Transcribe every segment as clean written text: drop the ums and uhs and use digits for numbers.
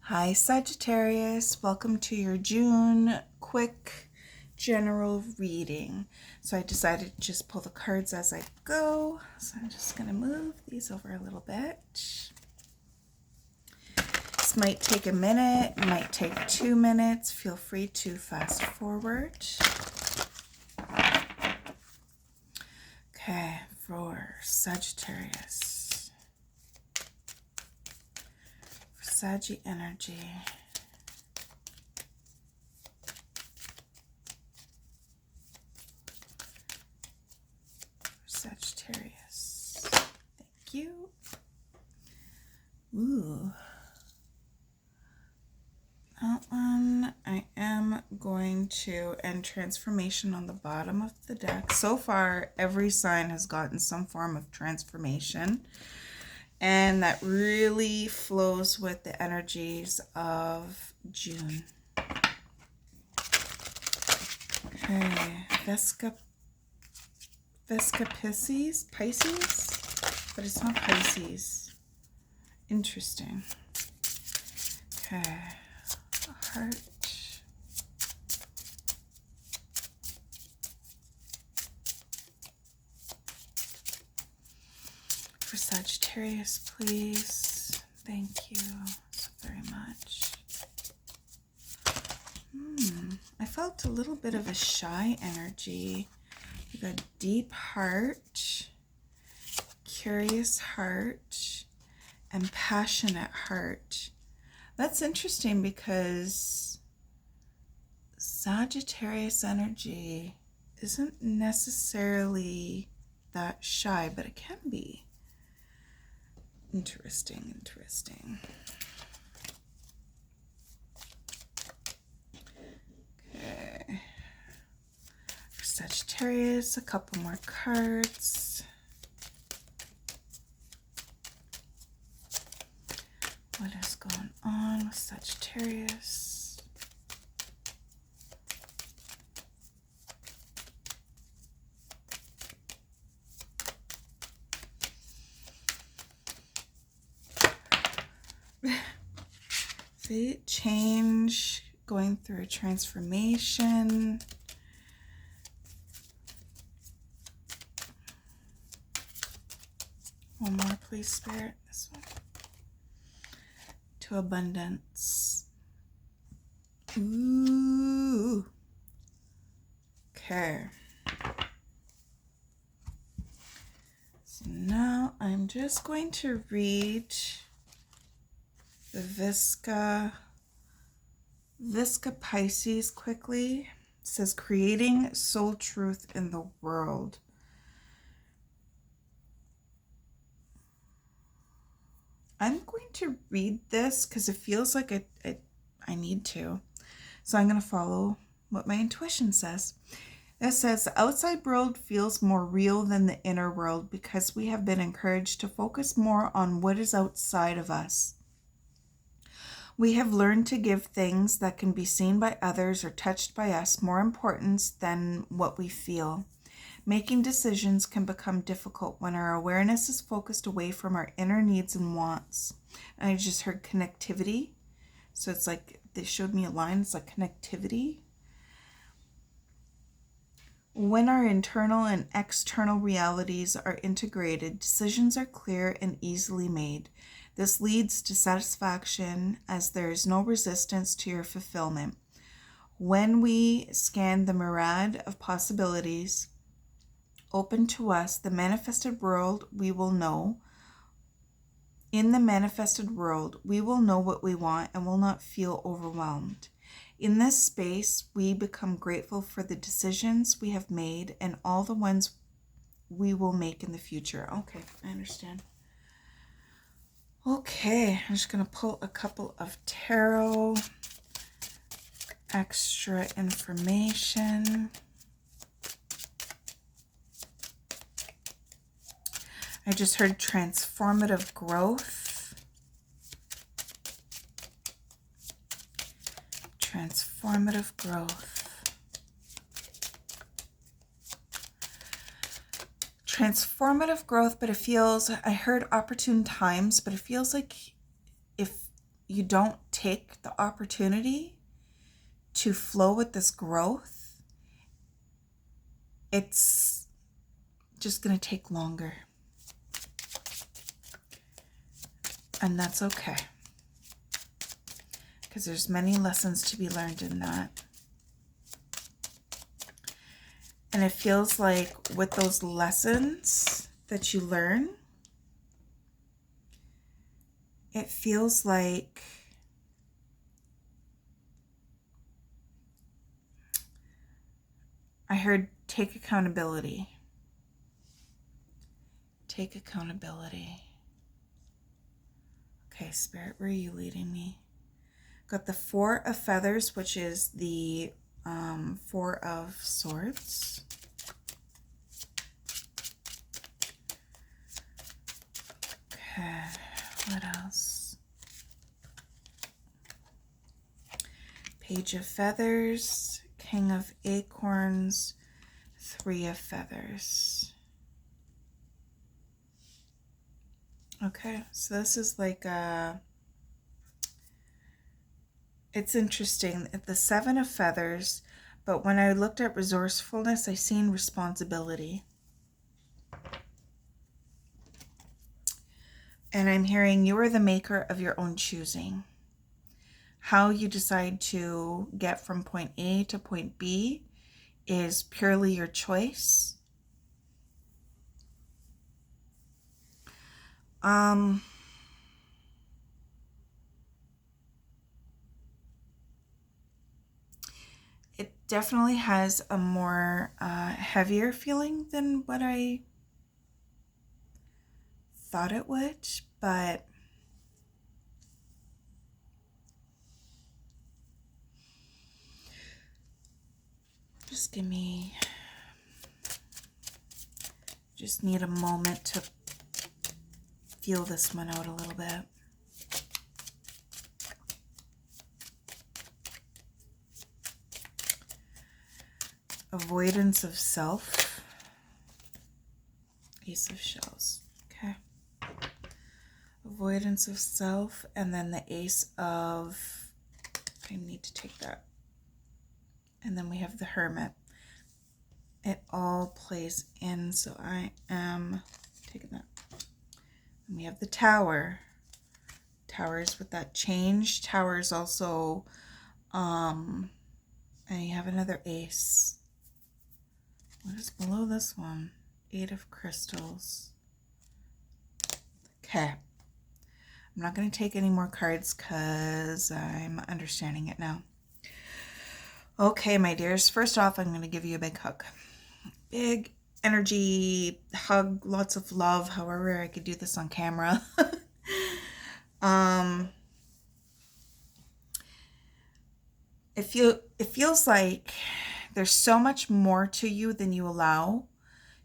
Hi Sagittarius, welcome to your June quick general reading. So I decided to just pull the cards as I go. So I'm just going to move these over a little bit. This might take a minute, might take 2 minutes. Feel free to fast forward. Okay, for Sagittarius. Saggy energy. Sagittarius. Thank you. Ooh. That one I am going to end transformation on the bottom of the deck. So far, every sign has gotten some form of transformation. And that really flows with the energies of June. Okay, Pisces, but it's not Pisces. Interesting. Okay, heart. For Sagittarius, please. Thank you so very much. I felt a little bit of a shy energy. You got deep heart, curious heart, and passionate heart. That's interesting because Sagittarius energy isn't necessarily that shy, but it can be. Interesting, interesting. Okay. For Sagittarius, a couple more cards. What is going on with Sagittarius? See, change, going through a transformation. One more, please, Spirit. This one. To abundance. Ooh. Okay. So now I'm just going to read the Visca Pisces quickly. It says, creating soul truth in the world. I'm going to read this because it feels like I need to. So I'm going to follow what my intuition says. It says, the outside world feels more real than the inner world because we have been encouraged to focus more on what is outside of us. We have learned to give things that can be seen by others or touched by us more importance than what we feel. Making decisions can become difficult when our awareness is focused away from our inner needs and wants. And I just heard connectivity. So it's like they showed me a line. It's like connectivity. When our internal and external realities are integrated, decisions are clear and easily made. This leads to satisfaction as there is no resistance to your fulfillment. When we scan the myriad of possibilities open to us, the manifested world, we will know. In the manifested world, we will know what we want and will not feel overwhelmed. In this space, we become grateful for the decisions we have made and all the ones we will make in the future. Okay, I understand. Okay, I'm just going to pull a couple of tarot, extra information. I just heard transformative growth. Transformative growth. Transformative growth, but it feels, I heard opportune times, but it feels like if you don't take the opportunity to flow with this growth, it's just going to take longer. And that's okay, because there's many lessons to be learned in that. And it feels like with those lessons that you learn, it feels like I heard take accountability. Take accountability. Okay, Spirit, where are you leading me? Got the Four of Feathers, which is the Four of Swords. Okay, what else? Page of Feathers, King of Acorns, Three of Feathers. Okay, so this is like it's interesting. The Seven of Feathers, but when I looked at resourcefulness, I seen responsibility. And I'm hearing you are the maker of your own choosing. How you decide to get from point A to point B is purely your choice. It definitely has a more heavier feeling than what I thought it would, but just just need a moment to feel this one out a little bit. Avoidance of self. Ace of Shells. Okay. Avoidance of self, and then the Ace of... I need to take that. And then we have the Hermit. It all plays in, so I am taking that. And we have the Tower. Towers with that change. Towers also, and you have another Ace. What is below this one? Eight of Crystals. Okay. I'm not going to take any more cards because I'm understanding it now. Okay, my dears. First off, I'm going to give you a big hug. Big energy hug, lots of love, however I could do this on camera. It feels like there's so much more to you than you allow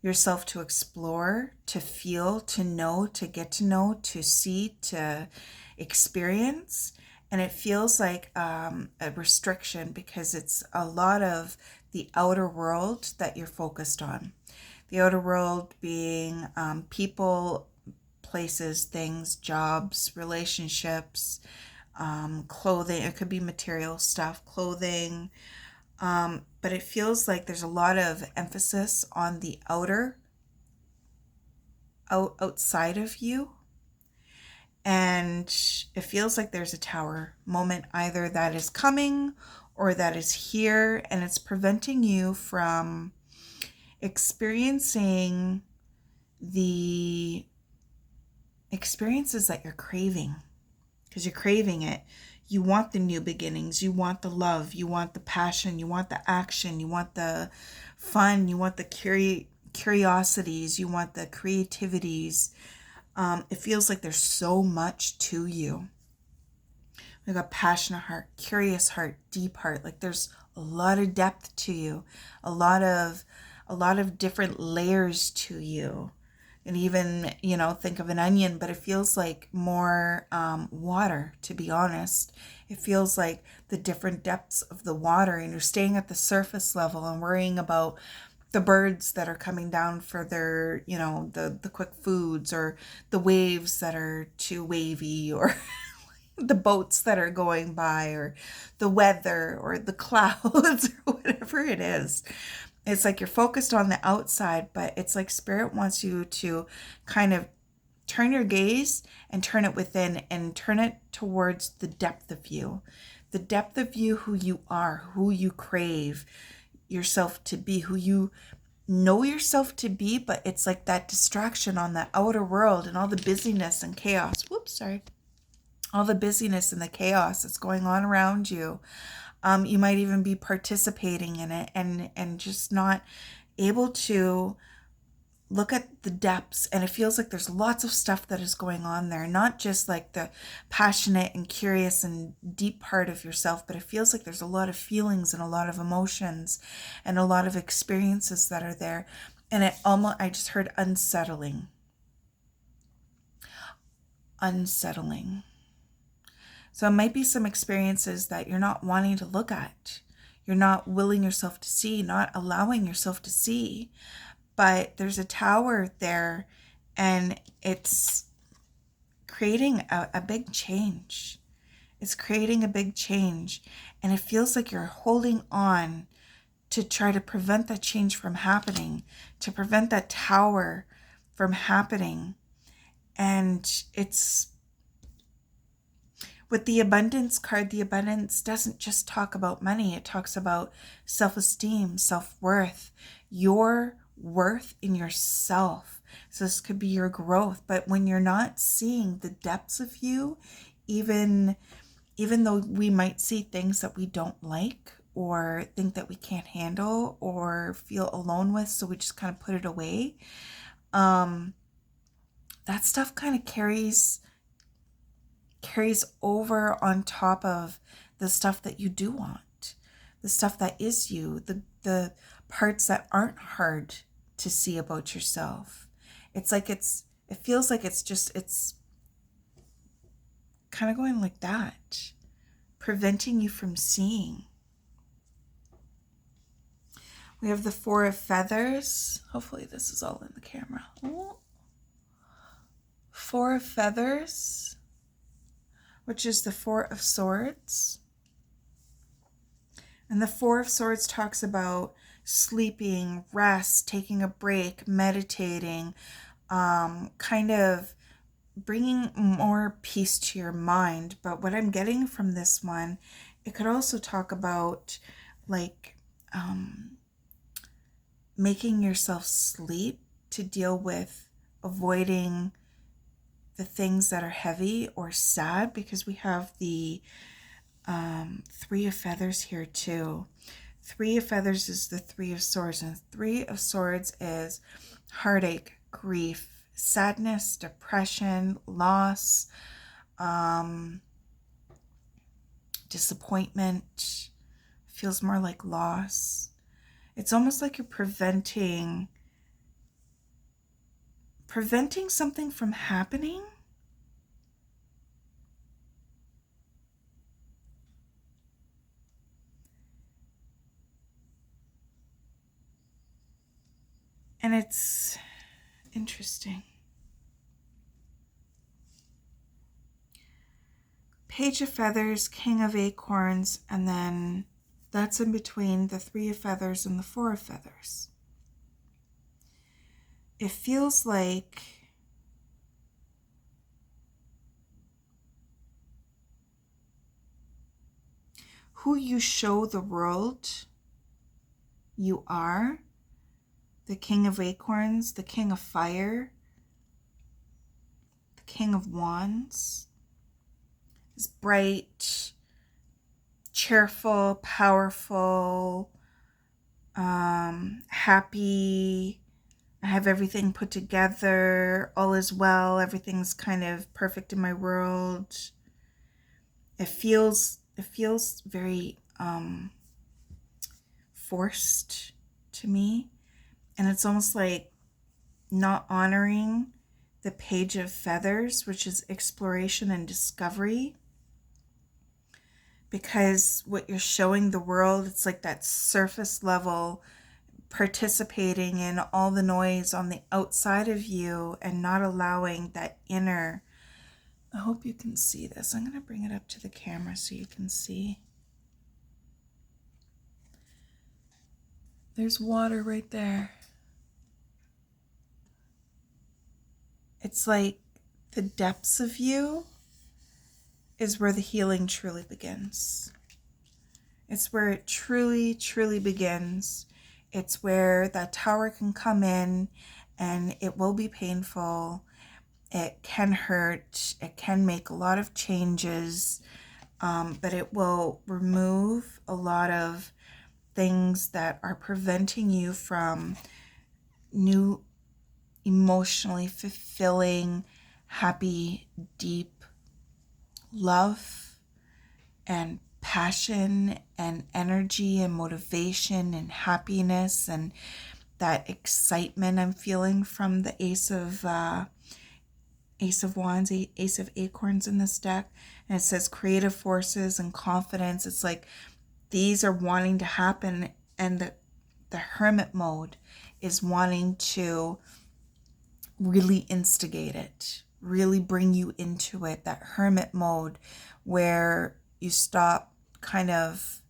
yourself to explore, to feel, to know, to get to know, to see, to experience. And it feels like a restriction because it's a lot of the outer world that you're focused on. The outer world being people, places, things, jobs, relationships, clothing. It could be material stuff, clothing. But it feels like there's a lot of emphasis on the outside of you. And it feels like there's a tower moment either that is coming or that is here, and it's preventing you from experiencing the experiences that you're craving, because you're craving it. You want the new beginnings, you want the love, you want the passion, you want the action, you want the fun, you want the curiosities, you want the creativities. It feels like there's so much to you. We've got passionate heart, curious heart, deep heart. Like there's a lot of depth to you, a lot of different layers to you. And even, think of an onion, but it feels like more water, to be honest. It feels like the different depths of the water, and you're staying at the surface level and worrying about the birds that are coming down for their, the quick foods, or the waves that are too wavy, or the boats that are going by, or the weather, or the clouds, or whatever it is. It's like you're focused on the outside, but it's like Spirit wants you to kind of turn your gaze and turn it within and turn it towards the depth of you. The depth of you, who you are, who you crave yourself to be, who you know yourself to be, but it's like that distraction on the outer world and all the busyness and chaos. Whoops, sorry. All the busyness and the chaos that's going on around you. You might even be participating in it and just not able to look at the depths. And it feels like there's lots of stuff that is going on there, not just like the passionate and curious and deep part of yourself, but it feels like there's a lot of feelings and a lot of emotions and a lot of experiences that are there. And I just heard unsettling. So it might be some experiences that you're not wanting to look at. You're not willing yourself to see, not allowing yourself to see. But there's a tower there, and it's creating a big change. It's creating a big change. And it feels like you're holding on to try to prevent that change from happening, to prevent that tower from happening. And it's with the abundance card. The abundance doesn't just talk about money. It talks about self-esteem, self-worth, your worth in yourself. So this could be your growth. But when you're not seeing the depths of you, even though we might see things that we don't like or think that we can't handle or feel alone with, so we just kind of put it away, that stuff kind of carries over on top of the stuff that you do want, the stuff that is you, the parts that aren't hard to see about yourself. It feels like it's kind of going like that, preventing you from seeing. We have the Four of Feathers. Hopefully this is all in the camera. Four of Feathers, which is the Four of Swords. And the Four of Swords talks about sleeping, rest, taking a break, meditating, kind of bringing more peace to your mind. But what I'm getting from this one, it could also talk about like making yourself sleep to deal with avoiding the things that are heavy or sad, because we have the Three of Feathers here too. Three of Feathers is the Three of Swords, and Three of Swords is heartache, grief, sadness, depression, loss, disappointment. Feels more like loss. It's almost like you're preventing something from happening. And it's interesting. Page of Feathers, King of Acorns, and then that's in between the Three of Feathers and the Four of Feathers. It feels like who you show the world you are, the King of Acorns, the King of Fire, the King of Wands, is bright, cheerful, powerful, happy. I have everything put together. All is well. Everything's kind of perfect in my world. It feels very forced to me. And it's almost like not honoring the Page of Feathers, which is exploration and discovery. Because what you're showing the world, it's like that surface level, participating in all the noise on the outside of you and not allowing that inner I hope you can see this. I'm going to bring it up to the camera so you can see. There's water right there. It's like the depths of you is where the healing truly begins. It's where it truly, truly begins. It's where that tower can come in and it will be painful. It can hurt. It can make a lot of changes, but it will remove a lot of things that are preventing you from new, emotionally fulfilling, happy, deep love and passion and energy and motivation and happiness and that excitement I'm feeling from the Ace of Wands, Ace of Acorns in this deck. And it says creative forces and confidence. It's like these are wanting to happen, and the hermit mode is wanting to really instigate it, really bring you into it. That hermit mode where you stop kind of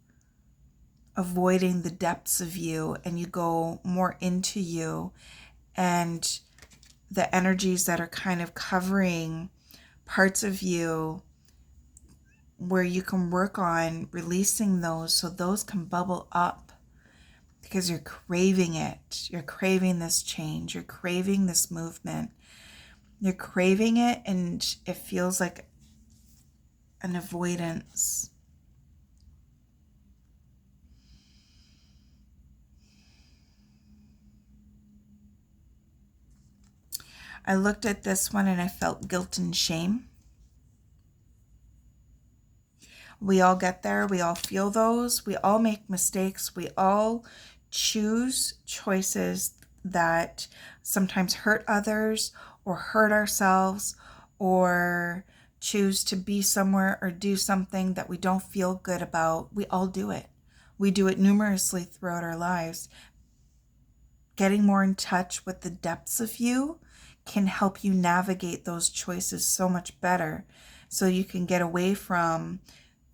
avoiding the depths of you and you go more into you, and the energies that are kind of covering parts of you where you can work on releasing those so those can bubble up, because you're craving it. You're craving this change. You're craving this movement. You're craving it, and it feels like an avoidance. I looked at this one and I felt guilt and shame. We all get there. We all feel those. We all make mistakes. We all choose choices that sometimes hurt others or hurt ourselves, or choose to be somewhere or do something that we don't feel good about. We all do it. We do it numerously throughout our lives. Getting more in touch with the depths of you can help you navigate those choices so much better, so you can get away from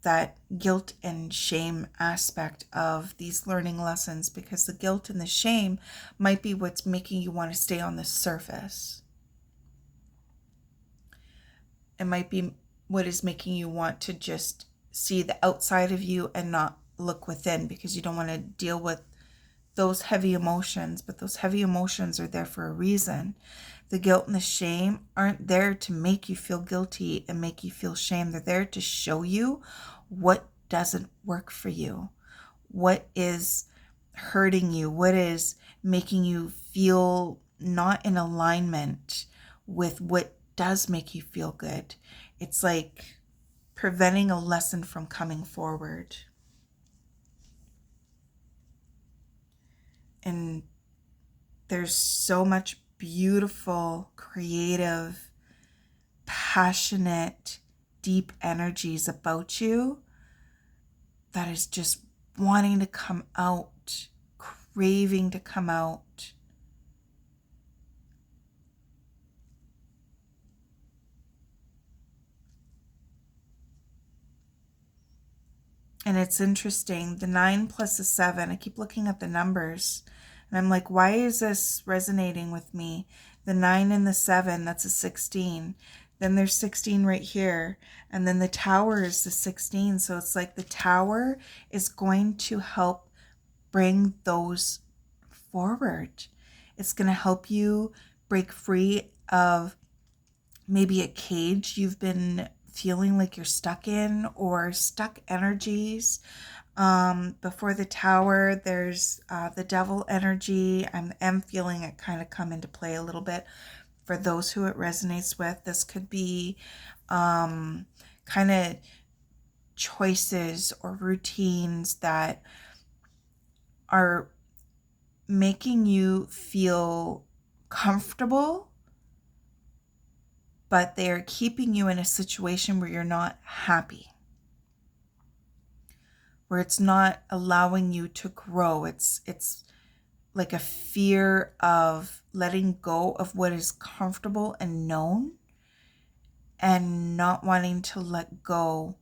that guilt and shame aspect of these learning lessons, because the guilt and the shame might be what's making you want to stay on the surface. It might be what is making you want to just see the outside of you and not look within, because you don't want to deal with those heavy emotions. But those heavy emotions are there for a reason. The guilt and the shame aren't there to make you feel guilty and make you feel shame. They're there to show you what doesn't work for you, what is hurting you, what is making you feel not in alignment with what does make you feel good. It's like preventing a lesson from coming forward. And there's so much beautiful, creative, passionate, deep energies about you that is just wanting to come out, craving to come out. And it's interesting, the 9 plus the 7, I keep looking at the numbers and I'm like, why is this resonating with me? The 9 and the 7, that's a 16. Then there's 16 right here. And then the tower is the 16. So it's like the tower is going to help bring those forward. It's going to help you break free of maybe a cage you've been feeling like you're stuck in, or stuck energies. Before the tower, there's the devil energy. I am feeling it kind of come into play a little bit. For those who it resonates with, this could be kind of choices or routines that are making you feel comfortable, but they are keeping you in a situation where you're not happy, where it's not allowing you to grow. It's like a fear of letting go of what is comfortable and known, and not wanting to let go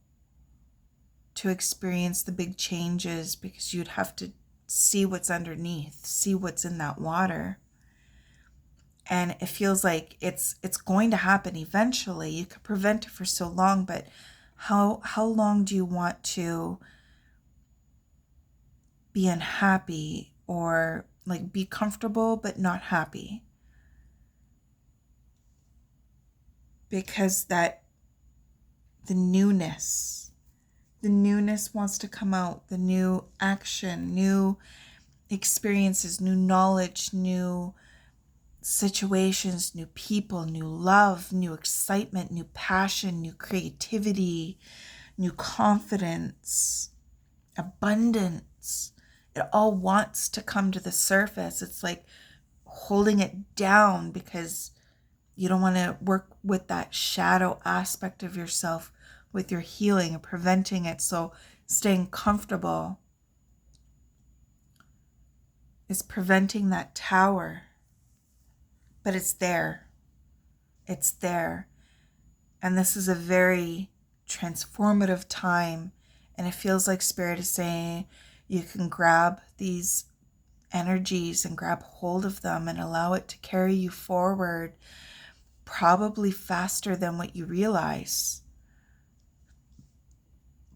to experience the big changes, because you'd have to see what's underneath, see what's in that water. And it feels like it's going to happen eventually. You could prevent it for so long, but how long do you want to be unhappy, or like be comfortable but not happy? Because that the newness wants to come out, the new action, new experiences, new knowledge, new situations, new people, new love, new excitement, new passion, new creativity, new confidence, abundance. It all wants to come to the surface. It's like holding it down because you don't want to work with that shadow aspect of yourself with your healing and preventing it. So staying comfortable is preventing that tower. But it's there. It's there. And this is a very transformative time. And it feels like Spirit is saying you can grab these energies and grab hold of them and allow it to carry you forward, probably faster than what you realize,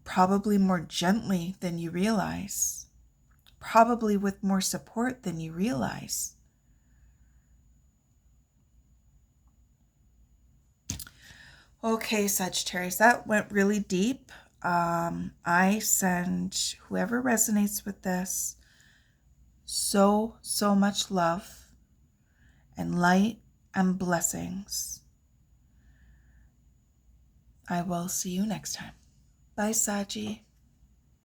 probably more gently than you realize, probably with more support than you realize. Okay, Sagittarius, that went really deep. I send whoever resonates with this so much love and light and blessings. I will see you next time. Bye, Saji.